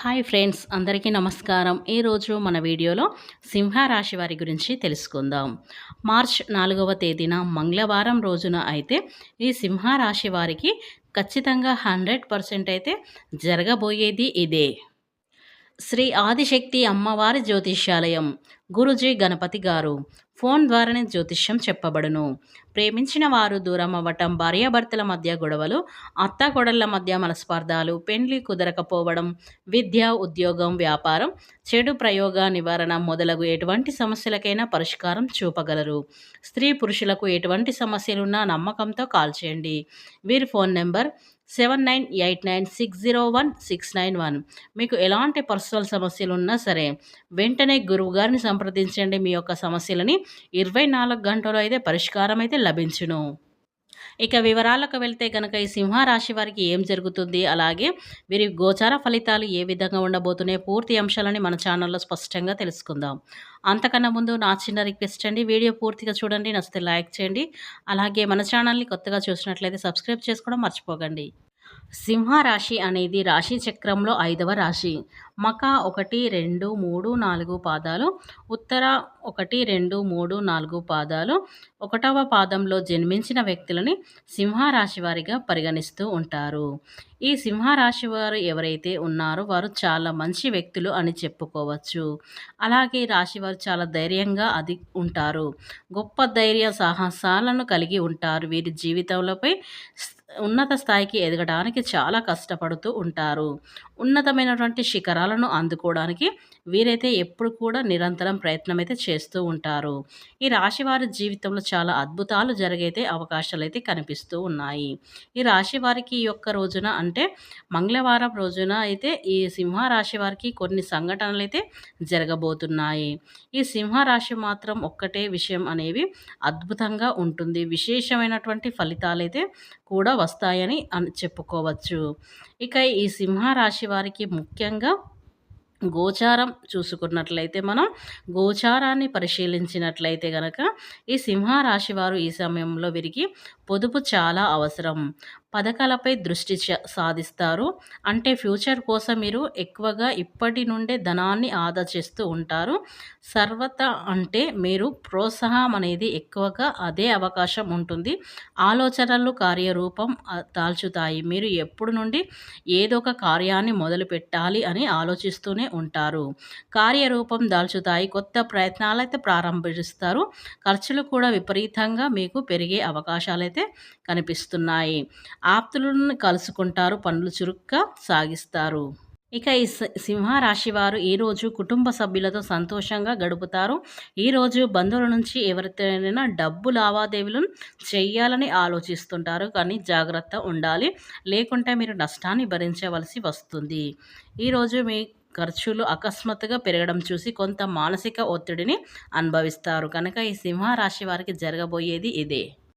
Hi friends, అందరికీ నమస్కారం. ఈరోజు మన వీడియోలో సింహరాశి వారి గురించి తెలుసుకుందాం. మార్చ్ 4వ తేదీన మంగళవారం రోజున అయితే ఈ సింహరాశి వారికి ఖచ్చితంగా 100% అయితే జరగబోయేది ఇదే. శ్రీ ఆదిశక్తి అమ్మవారి జ్యోతిష్యాలయం గురుజీ గణపతి గారు. ఫోన్ ద్వారానే జ్యోతిష్యం చెప్పబడును. ప్రేమించిన వారు దూరం అవ్వటం, భార్యాభర్తల మధ్య గొడవలు, అత్తాకోడళ్ల మధ్య మనస్పర్ధాలు, పెండ్లి కుదరకపోవడం, విద్య, ఉద్యోగం, వ్యాపారం, చెడు ప్రయోగ నివారణ మొదలగు ఎటువంటి సమస్యలకైనా పరిష్కారం చూపగలరు. స్త్రీ పురుషులకు ఎటువంటి సమస్యలున్నా నమ్మకంతో కాల్ చేయండి. వీరి ఫోన్ నెంబర్ 7989601691. మీకు ఎలాంటి పర్సనల్ సమస్యలు ఉన్నా సరే వెంటనే గురువుగారిని సంప్రదించండి. మీ యొక్క సమస్యలని 24 గంటలు అయితే పరిష్కారం అయితే లభించును. ఇక వివరాలకు వెళ్తే కనుక ఈ సింహరాశి వారికి ఏం జరుగుతుంది, అలాగే వీరి గోచార ఫలితాలు ఏ విధంగా ఉండబోతున్నాయి, పూర్తి అంశాలని మన ఛానల్లో స్పష్టంగా తెలుసుకుందాం. అంతకన్నా ముందు నా చిన్న రిక్వెస్ట్ అండి, వీడియో పూర్తిగా చూడండి, నచ్చితే లైక్ చేయండి. అలాగే మన ఛానల్ని కొత్తగా చూసినట్లయితే సబ్స్క్రైబ్ చేసుకోవడం మర్చిపోకండి. సింహరాశి అనేది రాశి చక్రంలో 5వ రాశి. మక 1, 2, 3, 4 పాదాలు, ఉత్తర 1, 2, 3, 4 పాదాలు, 1వ పాదంలో జన్మించిన వ్యక్తులని సింహరాశి వారిగా పరిగణిస్తూ ఉంటారు. ఈ సింహరాశి వారు ఎవరైతే ఉన్నారో వారు చాలా మంచి వ్యక్తులు అని చెప్పుకోవచ్చు. అలాగే రాశి వారు చాలా ధైర్యంగా ఉంటారు. గొప్ప ధైర్య సాహసాలను కలిగి ఉంటారు. వీరి జీవితంలోపై ఉన్నత స్థాయికి ఎదగడానికి చాలా కష్టపడుతూ ఉంటారు. ఉన్నతమైనటువంటి శిఖరాలను అందుకోవడానికి వీరైతే ఎప్పుడు కూడా నిరంతరం ప్రయత్నం అయితే చేస్తూ ఉంటారు. ఈ రాశి వారి జీవితంలో చాలా అద్భుతాలు జరిగైతే అవకాశాలు అయితే కనిపిస్తూ ఉన్నాయి. ఈ రాశి వారికి ఈ యొక్క రోజున అంటే మంగళవారం రోజున అయితే ఈ సింహరాశి వారికి కొన్ని సంఘటనలు అయితే జరగబోతున్నాయి. ఈ సింహరాశి మాత్రం ఒక్కటే విషయం అనేవి అద్భుతంగా ఉంటుంది. విశేషమైనటువంటి ఫలితాలు అయితే కూడా వస్తాయని చెప్పుకోవచ్చు. ఇక ఈ సింహరాశి వారికి ముఖ్యంగా గోచారం చూసుకున్నట్లయితే మనం గోచారాన్ని పరిశీలించినట్లయితే గనక ఈ సింహరాశి వారు ఈ సమయంలో వీరికి పొదుపు చాలా అవసరం. పథకాలపై దృష్టి సాధిస్తారు. అంటే ఫ్యూచర్ కోసం మీరు ఎక్కువగా ఇప్పటి నుండే ధనాన్ని ఆదా చేస్తూ ఉంటారు. సర్వత అంటే మీరు ప్రోత్సాహం అనేది ఎక్కువగా అదే అవకాశం ఉంటుంది. ఆలోచనలు కార్యరూపం దాల్చుతాయి. మీరు ఎప్పుడు నుండి ఏదో ఒక కార్యాన్ని మొదలు పెట్టాలి అని ఆలోచిస్తూనే ఉంటారు. కార్యరూపం దాల్చుతాయి. కొత్త ప్రయత్నాలు అయితే ప్రారంభిస్తారు. ఖర్చులు కూడా విపరీతంగా మీకు పెరిగే అవకాశాలైతే కనిపిస్తున్నాయి. ఆప్తులను కలుసుకుంటారు. పనులు చురుగ్గా సాగిస్తారు. ఇక ఈ సింహరాశి వారు ఈరోజు కుటుంబ సభ్యులతో సంతోషంగా గడుపుతారు. ఈరోజు బంధువుల నుంచి ఎవరితోనైనా డబ్బు లావాదేవీలను చేయాలని ఆలోచిస్తుంటారు. కానీ జాగ్రత్త ఉండాలి, లేకుంటే మీరు నష్టాన్ని భరించవలసి వస్తుంది. ఈరోజు మీ ఖర్చులు అకస్మాత్తుగా పెరగడం చూసి కొంత మానసిక ఒత్తిడిని అనుభవిస్తారు. కనుక ఈ సింహరాశి వారికి జరగబోయేది ఇదే.